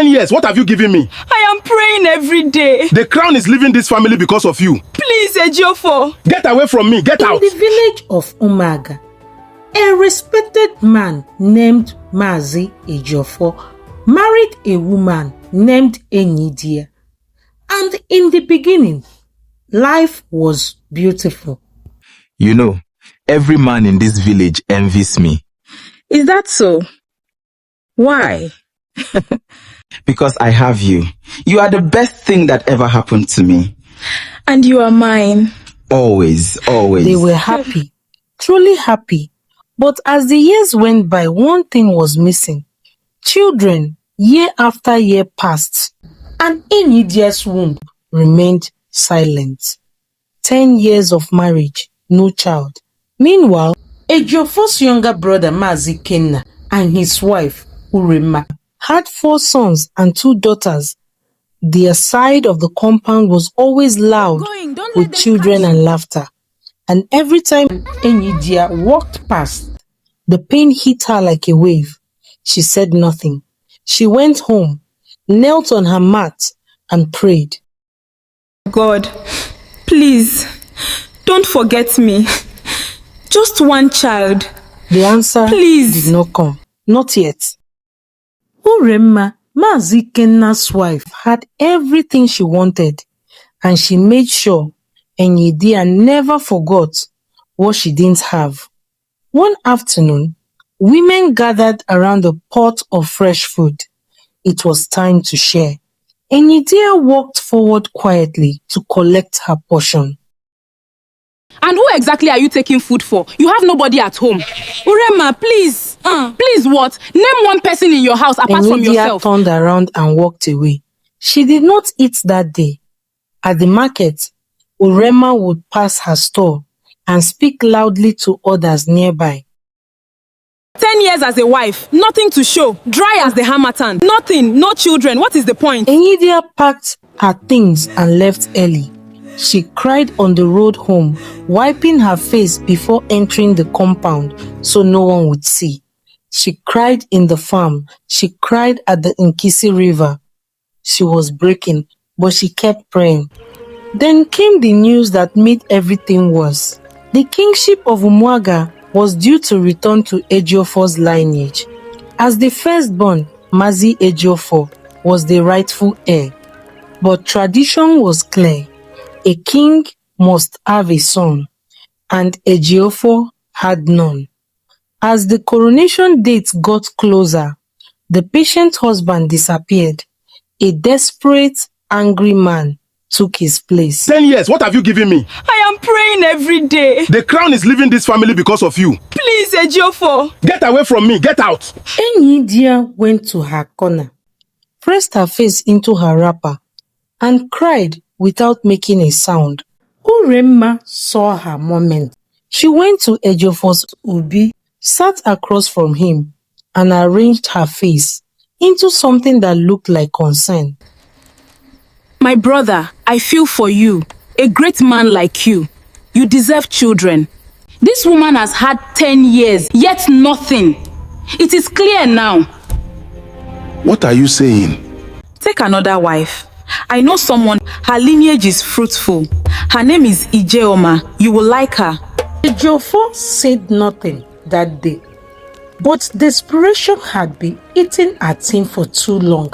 10 years, what have you given me? I am praying every day. The crown is leaving this family because of you. Please, Ejiofor. Get away from me, get out. In the village of Umuaga, a respected man named Mazi Ejiofor married a woman named Enyidiya. And in the beginning, life was beautiful. You know, every man in this village envies me. Is that so? Why? Because I have you. You are the best thing that ever happened to me. And you are mine. Always, always. They were happy, truly happy. But as the years went by, one thing was missing. Children, year after year passed, and Enyidiya's womb remained silent. 10 years of marriage, no child. Meanwhile, Ejiofor's younger brother Mazi Kenna and his wife Uremma had 4 sons and 2 daughters. Their side of the compound was always loud with children and laughter. And every time Enyidiya walked past, the pain hit her like a wave. She said nothing. She went home, knelt on her mat, and prayed. God, please, don't forget me. Just one child. The answer Please. did not come. Not yet. Uremma, Mazi Kenna's wife, had everything she wanted, and she made sure Enyidiya never forgot what she didn't have. One afternoon, women gathered around a pot of fresh food. It was time to share. Enyidiya walked forward quietly to collect her portion. And who exactly are you taking food for? You have nobody at home. Uremma, please. Please what? Name one person in your house apart from Enyidiya yourself. turned around and walked away. She did not eat that day. At the market, Uremma would pass her store and speak loudly to others nearby. 10 years as a wife, nothing to show. Dry as the harmattan. Nothing, no children. What is the point? Enyidiya packed her things and left early. She cried on the road home, wiping her face before entering the compound so no one would see. She cried in the farm. She cried at the Nkisi River. She was breaking, but she kept praying. Then came the news that made everything worse. The kingship of Umuaga was due to return to Ejiofor's lineage. As the firstborn, Mazi Ejiofor was the rightful heir. But tradition was clear. A king must have a son, and Ejiofor had none. As the coronation date got closer, the patient husband disappeared. A desperate, angry man took his place. 10 years, what have you given me? I am praying every day. The crown is leaving this family because of you. Please, Ejiofor. Get away from me, get out. Enyidiya went to her corner, pressed her face into her wrapper, and cried without making a sound. Uremma saw her moment. She went to Ejiofor's ubi, sat across from him, and arranged her face into something that looked like concern. My brother, I feel for you. A great man like you. You deserve children. This woman has had 10 years, yet nothing. It is clear now. What are you saying? Take another wife. I know someone, her lineage is fruitful. Her name is Ijeoma. You will like her. Ejiofor said nothing that day, but desperation had been eating at him for too long.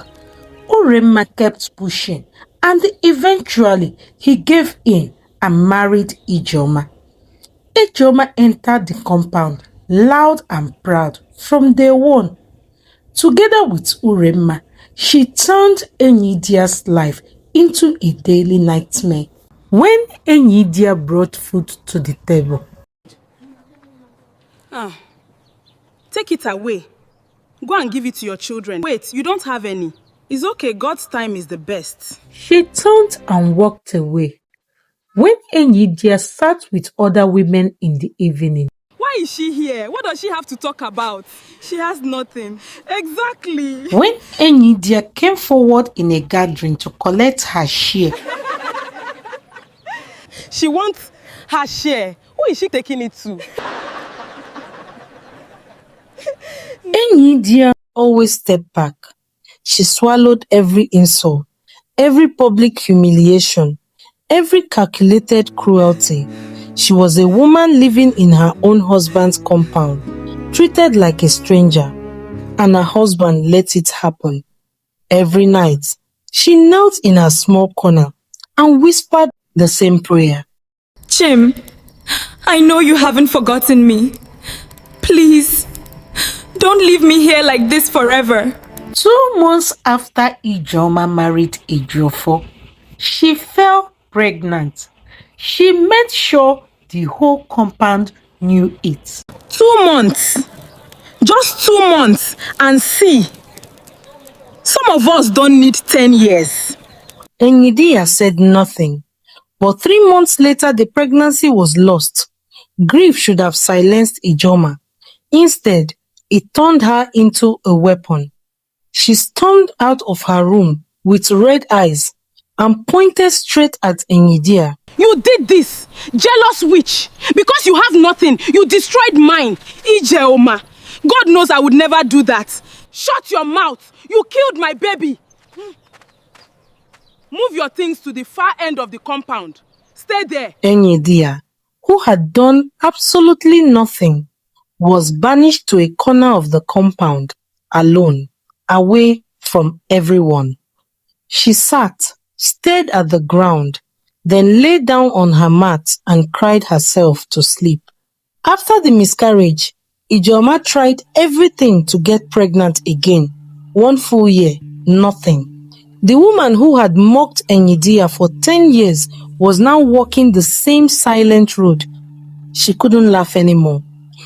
Uremma kept pushing, and eventually he gave in and married Ijeoma. Ijeoma entered the compound loud and proud from day one. Together with Uremma, she turned Enyidiya's life into a daily nightmare. When Enyidiya brought food to the table, Take it away. Go and give it to your children. Wait, you don't have any. It's okay, God's time is the best. she turned and walked away. When Enyidiya sat with other women in the evening, Why is she here? What does she have to talk about? She has nothing. Exactly. when Enyidiya came forward in a gathering to collect her share, She wants her share. Who is she taking it to? Enyidiya always stepped back. She swallowed every insult, every public humiliation, every calculated cruelty. She was a woman living in her own husband's compound, treated like a stranger, and her husband let it happen. Every night, she knelt in her small corner and whispered the same prayer. Chim, I know you haven't forgotten me. Please, don't leave me here like this forever. 2 months after Ijeoma married Ejiofor, she fell pregnant. She made sure the whole compound knew it. 2 months. Just 2 months and see. Some of us don't need 10 years. Enyidiya said nothing, but 3 months later the pregnancy was lost. Grief should have silenced Ijeoma. Instead, it turned her into a weapon. She stormed out of her room with red eyes and pointed straight at Enyidiya. You did this, jealous witch. Because you have nothing, you destroyed mine. Ijeoma. God knows I would never do that. Shut your mouth. You killed my baby. Move your things to the far end of the compound. Stay there. Enyidiya, who had done absolutely nothing, was banished to a corner of the compound, alone, away from everyone. She sat, stared at the ground, then lay down on her mat and cried herself to sleep. After the miscarriage, Ijeoma tried everything to get pregnant again. 1 full year, nothing. The woman who had mocked Enyidiya for 10 years was now walking the same silent road. She couldn't laugh anymore.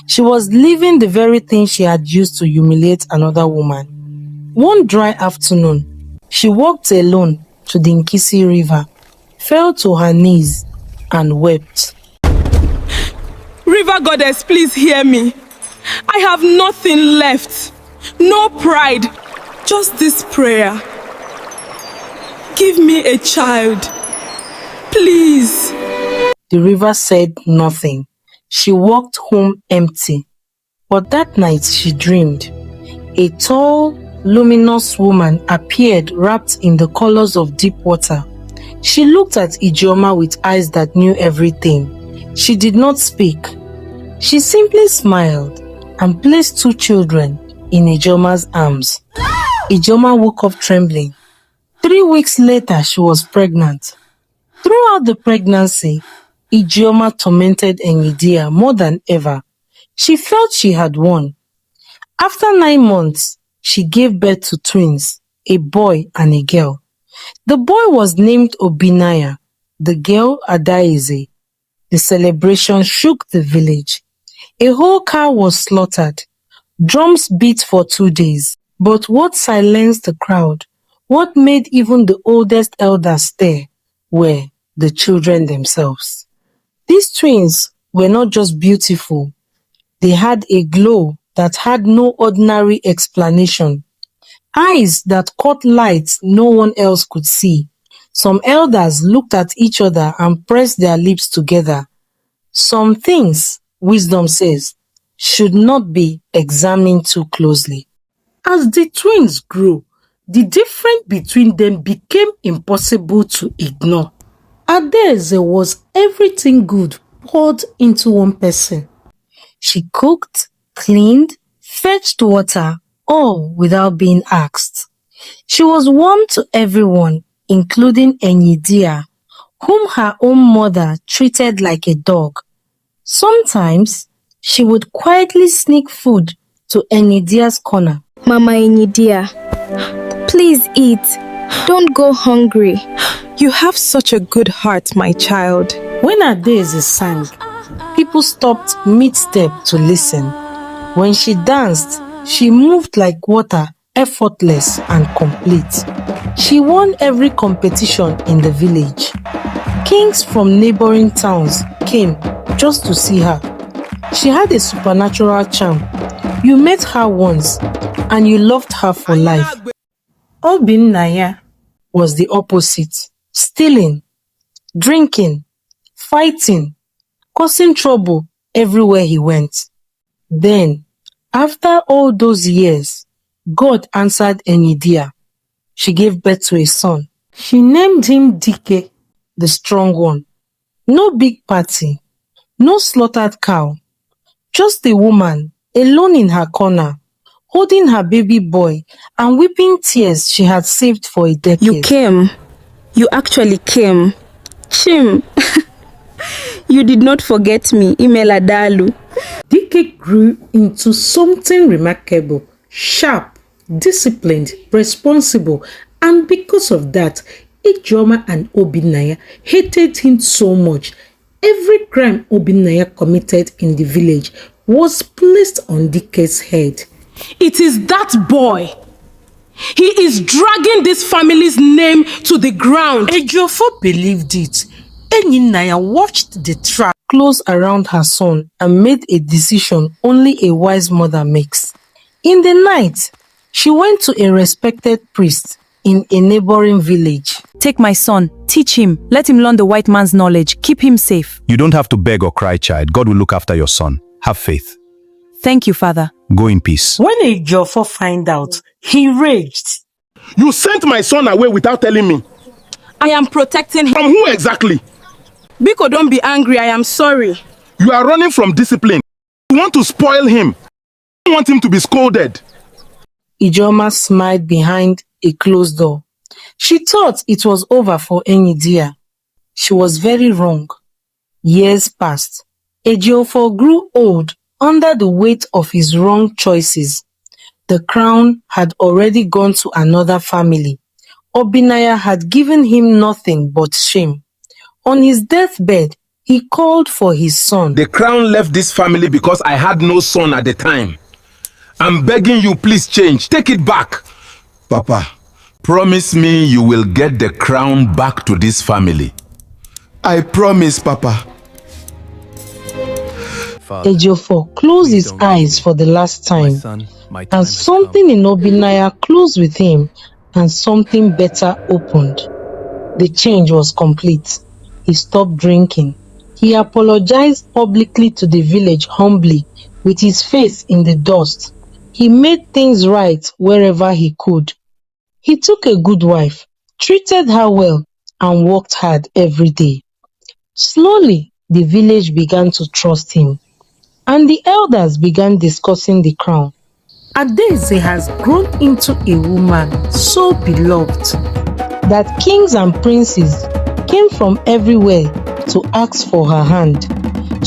She was living the very thing she had used to humiliate another woman. One dry afternoon, she walked alone to the Nkisi River, fell to her knees, and wept. River goddess, please hear me. I have nothing left. No pride. Just this prayer. Give me a child. Please. The river said nothing. She walked home empty. But that night she dreamed. A tall, luminous woman appeared wrapped in the colors of deep water. She looked at Ijeoma with eyes that knew everything. She did not speak. She simply smiled and placed 2 children in Ijeoma's arms. Ijeoma woke up trembling. 3 weeks later, she was pregnant. Throughout the pregnancy, Ijeoma tormented Enyidiya more than ever. She felt she had won. After 9 months, she gave birth to twins, a boy and a girl. The boy was named Obinaya, the girl Adaize. The celebration shook the village. A whole cow was slaughtered. Drums beat for 2 days. But what silenced the crowd, what made even the oldest elders stare, were the children themselves. These twins were not just beautiful. They had a glow that had no ordinary explanation. Eyes that caught light no one else could see. Some elders looked at each other and pressed their lips together. Some things, wisdom says, should not be examined too closely. As the twins grew, the difference between them became impossible to ignore. Adeze was everything good poured into one person. She cooked, cleaned, fetched water, all without being asked. She was warm to everyone, including Enyidiya, whom her own mother treated like a dog. Sometimes, she would quietly sneak food to Enyidiya's corner. Mama Enyidiya, please eat. Don't go hungry. You have such a good heart, my child. When Adeze sang, people stopped mid-step to listen. When she danced, she moved like water, effortless and complete. She won every competition in the village. Kings from neighboring towns came just to see her. She had a supernatural charm. You met her once and you loved her for life. Obinaya Was the opposite. Stealing, drinking, fighting, causing trouble everywhere he went. Then, after all those years, God answered Enyidiya. She gave birth to a son, She named him Dike. the strong one. No big party, no slaughtered cow, just a woman alone in her corner, holding her baby boy and weeping tears she had saved for a decade. You came. You actually came. Chim. You did not forget me, Imela Dalu. Dike grew into something remarkable, sharp, disciplined, responsible, and because of that, Ijoma and Obinaya hated him so much. Every crime Obinaya committed in the village was placed on Dike's head. It is that boy. He is dragging this family's name to the ground. Ejiofor believed it. Enyidiya watched the trap Close around her son and made a decision only a wise mother makes. In the night, she went to a respected priest in a neighboring village. Take my son, teach him, let him learn the white man's knowledge, keep him safe. You don't have to beg or cry, child. God will look after your son. Have faith. Thank you, Father. Go in peace. When Ejiofor found out, he raged. You sent my son away without telling me. I am protecting him. From who exactly? Biko, don't be angry. I am sorry. You are running from discipline. You want to spoil him. You want him to be scolded. Ijoma smiled behind a closed door. She thought it was over for Enyidiya. She was very wrong. Years passed. Ejiofor grew old under the weight of his wrong choices. The crown had already gone to another family. Obinaya had given him nothing but shame. On his deathbed, he called for his son. The crown left this family because I had no son at the time. I'm begging you, please change. Take it back. Papa, promise me you will get the crown back to this family. I promise, Papa. Ejiofor closed his eyes for the last time, and something in Obinaya closed with him, and something better opened. The change was complete. He stopped drinking. He apologized publicly to the village humbly, with his face in the dust. He made things right wherever he could. He took a good wife, treated her well, and worked hard every day. Slowly, the village began to trust him, and the elders began discussing the crown. Adaeze has grown into a woman so beloved that kings and princes came from everywhere to ask for her hand.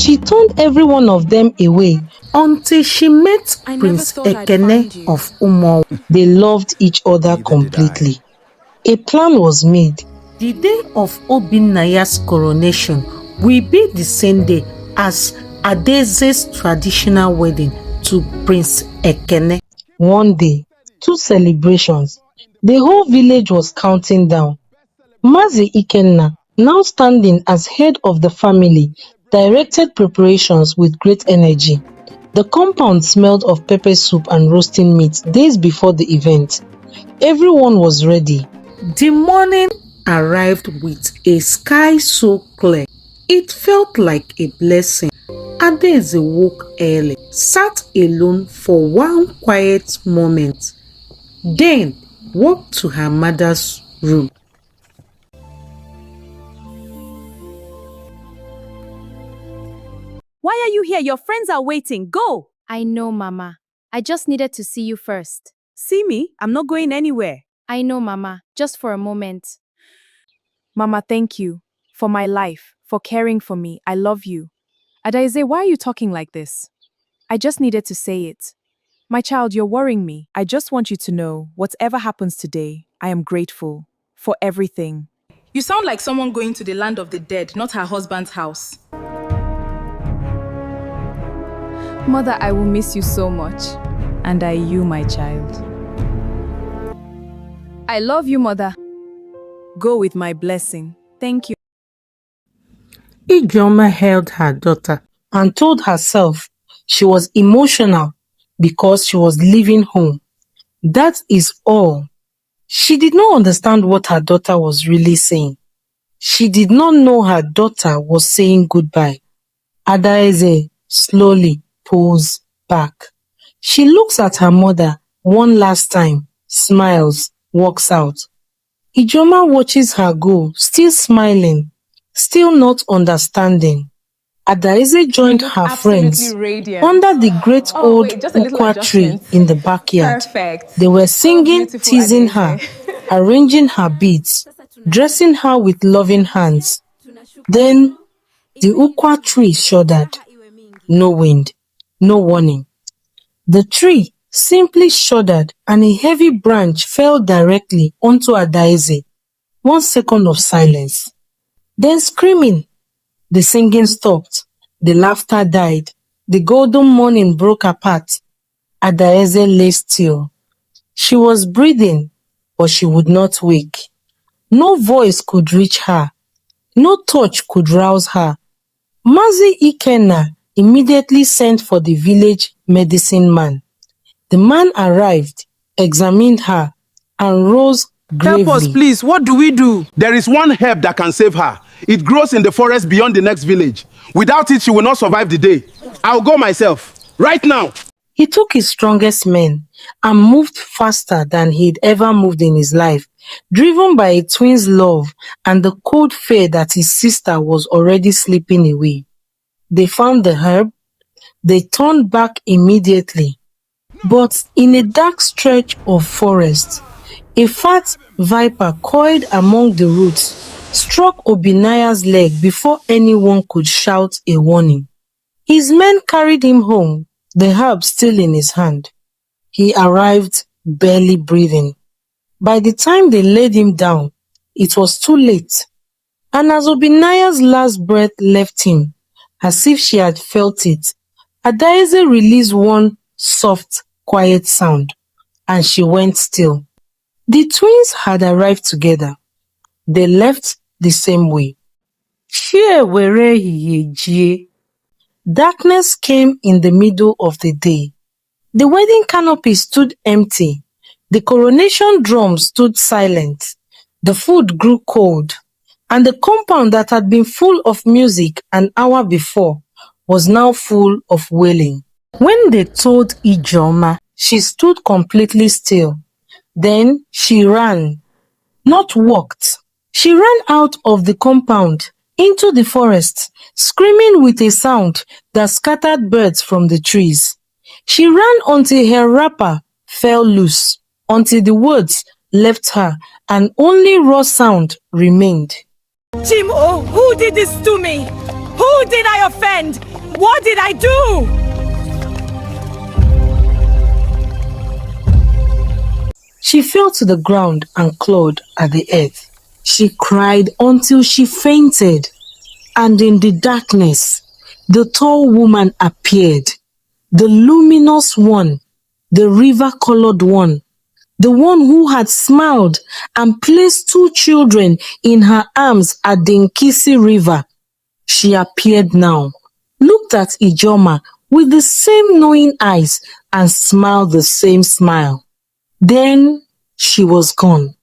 She turned every one of them away until she met Prince Ekene of Umuaga. They loved each other completely. A plan was made. The day of Obinaya's coronation will be the same day as Adaeze's traditional wedding to Prince Ekene. One day, 2 celebrations. The whole village was counting down. Mazi Ikenna, now standing as head of the family, directed preparations with great energy. The compound smelled of pepper soup and roasting meat days before the event. Everyone was ready. The morning arrived with a sky so clear, it felt like a blessing. Adaeze woke early, sat alone for one quiet moment, then walked to her mother's room. Why are you here? Your friends are waiting. Go! I know, Mama. I just needed to see you first. See me? I'm not going anywhere. I know, Mama. Just for a moment. Mama, thank you. For my life. For caring for me. I love you. Adaeze, why are you talking like this? I just needed to say it. My child, you're worrying me. I just want you to know, whatever happens today, I am grateful for everything. You sound like someone going to the land of the dead, not her husband's house. Mother, I will miss you so much. And you, my child. I love you, Mother. Go with my blessing. Thank you. Ijoma held her daughter and told herself she was emotional because she was leaving home. That is all. She did not understand what her daughter was really saying. She did not know her daughter was saying goodbye. Adaeze slowly pulls back. She looks at her mother one last time, smiles, walks out. Ijoma watches her go, still smiling, still not understanding. Adaeze joined her friends under the great old ukwa tree in the backyard. They were singing, teasing her, arranging her beads, dressing her with loving hands. Then the ukwa tree shuddered. No wind, no warning. The tree simply shuddered and a heavy branch fell directly onto Adaeze. 1 second of silence. Then screaming. The singing stopped. The laughter died. The golden morning broke apart. Adaeze lay still. She was breathing, but she would not wake. No voice could reach her. No touch could rouse her. Mazi Ikenna immediately sent for the village medicine man. The man arrived, examined her, and rose gravely. Help us, please. What do we do? There is one herb that can save her. It grows in the forest beyond the next village. Without it, she will not survive the day. I'll go myself. Right now. He took his strongest men and moved faster than he'd ever moved in his life, driven by a twin's love and the cold fear that his sister was already slipping away. They found the herb. They turned back immediately. But in a dark stretch of forest, a fat viper coiled among the roots struck Obinaya's leg before anyone could shout a warning. His men carried him home, the herb still in his hand. He arrived barely breathing. By the time they laid him down, it was too late. And as Obinaya's last breath left him, as if she had felt it, Adaeze released one soft, quiet sound, and she went still. The twins had arrived together. They left the same way. Darkness came in the middle of the day. The wedding canopy stood empty. The coronation drum stood silent. The food grew cold, and the compound that had been full of music an hour before was now full of wailing. When they told Ijoma, she stood completely still. Then she ran, not walked. She ran out of the compound into the forest, screaming with a sound that scattered birds from the trees. She ran until her wrapper fell loose, until the words left her and only raw sound remained. Chimo, who did this to me? Who did I offend? What did I do? She fell to the ground and clawed at the earth. She cried until she fainted. And in the darkness, the tall woman appeared. The luminous one, the river-colored one, the one who had smiled and placed 2 children in her arms at the Nkisi River. She appeared now, looked at Ijoma with the same knowing eyes and smiled the same smile. Then she was gone.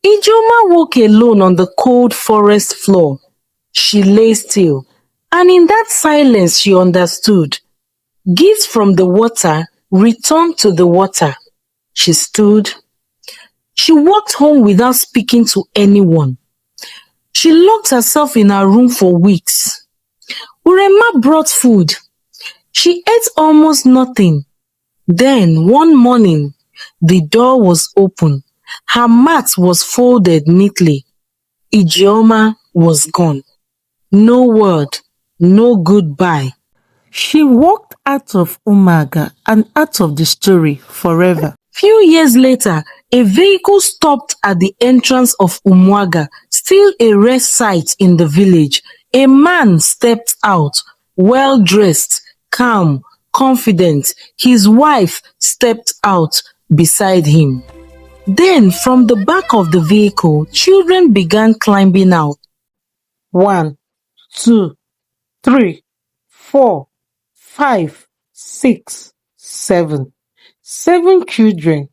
Ijoma woke alone on the cold forest floor. She lay still, and in that silence she understood. Gifts from the water returned to the water. She stood. She walked home without speaking to anyone. She locked herself in her room for weeks. Urema brought food. She ate almost nothing. Then, one morning, the door was open. Her mat was folded neatly. Ijeoma was gone. No word, no goodbye. She walked out of Umuaga and out of the story forever. Few years later, a vehicle stopped at the entrance of Umuaga, still a rare sight in the village. A man stepped out, well-dressed, calm, confident. His wife stepped out beside him. Then, from the back of the vehicle, children began climbing out. 1, 2, 3, 4, 5, 6, 7. 7 children,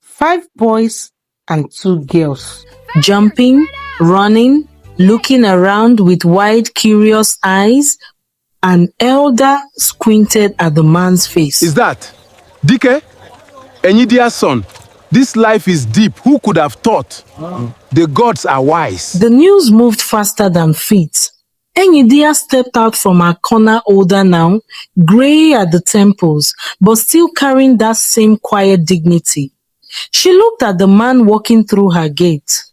5 boys and 2 girls. Jumping, running, looking around with wide, curious eyes. An elder squinted at the man's face. Is that Dike, Enyidiya's son? This life is deep. Who could have thought? The gods are wise. The news moved faster than feet. Enyidiya stepped out from her corner older now, grey at the temples, but still carrying that same quiet dignity. She looked at the man walking through her gate.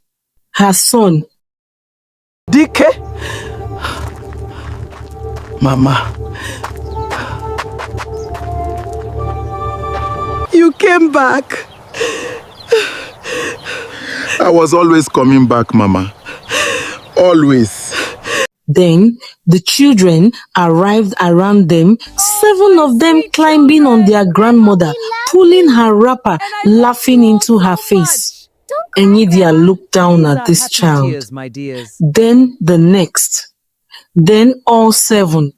Her son. Dike? Mama. You came back. I was always coming back, Mama. Always. Then the children arrived around them, 7 of them climbing on their grandmother, pulling her wrapper, laughing into her face. Enyidiya looked down at this child. Then the next. Then all 7.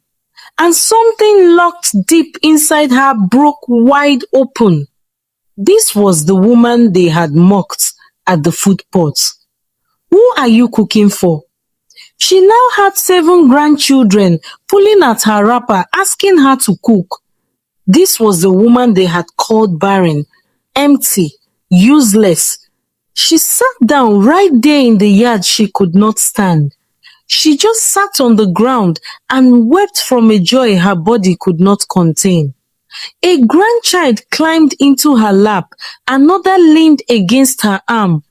And something locked deep inside her broke wide open. This was the woman they had mocked at the food pot. Who are you cooking for? She now had 7 grandchildren pulling at her wrapper, asking her to cook. This was the woman they had called barren, empty, useless. She sat down right there in the yard she could not stand. She just sat on the ground and wept from a joy her body could not contain. A grandchild climbed into her lap, another leaned against her arm.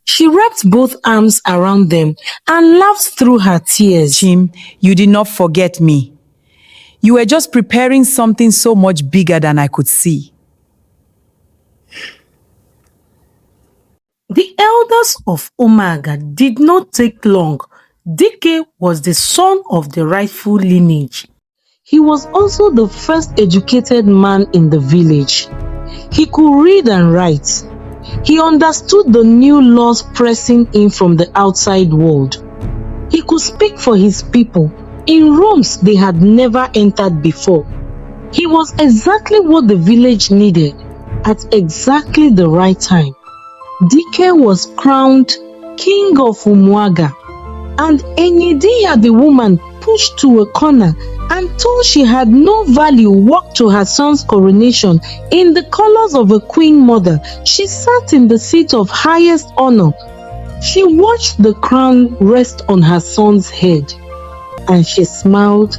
She wrapped both arms around them and laughed through her tears. Jim, you did not forget me. You were just preparing something so much bigger than I could see. The elders of Umuaga did not take long. Dike was the son of the rightful lineage. He was also the first educated man in the village. He could read and write. He understood the new laws pressing in from the outside world. He could speak for his people in rooms they had never entered before. He was exactly what the village needed at exactly the right time. Dike was crowned King of Umuaga, and Enyidiya, the woman, pushed to a corner and told she had no value, walked to her son's coronation in the colors of a queen mother. She sat in the seat of highest honor. She watched the crown rest on her son's head, and she smiled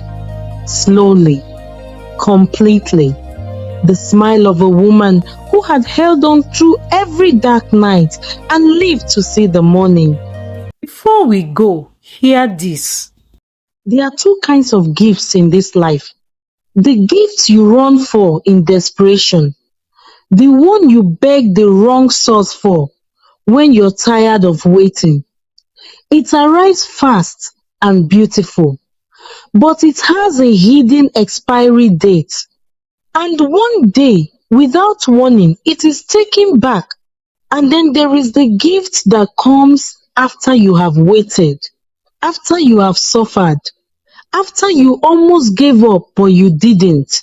slowly, completely. The smile of a woman who had held on through every dark night and lived to see the morning. Before we go, hear this. There are 2 kinds of gifts in this life. The gift you run for in desperation. The one you beg the wrong source for when you're tired of waiting. It arrives fast and beautiful, but it has a hidden expiry date. And one day, without warning, it is taken back. And then there is the gift that comes after you have waited, after you have suffered, after you almost gave up but you didn't.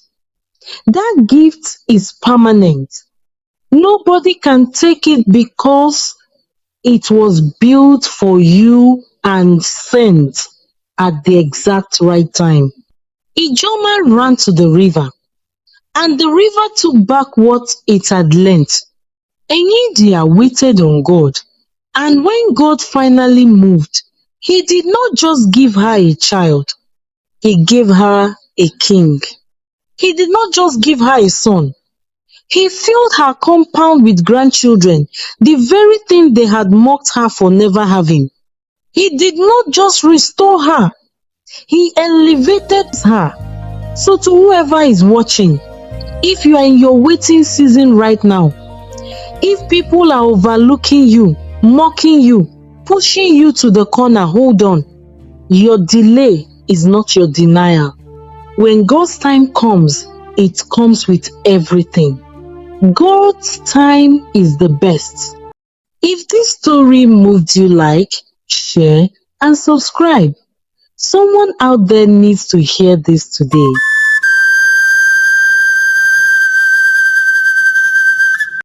That gift is permanent. Nobody can take it because it was built for you and sent at the exact right time. Ijoma ran to the river, and the river took back what it had lent. Enyidiya waited on God, and when God finally moved, He did not just give her a child, He gave her a king. He did not just give her a son. He filled her compound with grandchildren, the very thing they had mocked her for never having. He did not just restore her, He elevated her. So to whoever is watching, if you are in your waiting season right now, if people are overlooking you, mocking you, pushing you to the corner, hold on. Your delay is not your denial. When God's time comes, it comes with everything. God's time is the best. If this story moved you, like, share, and subscribe. Someone out there needs to hear this today.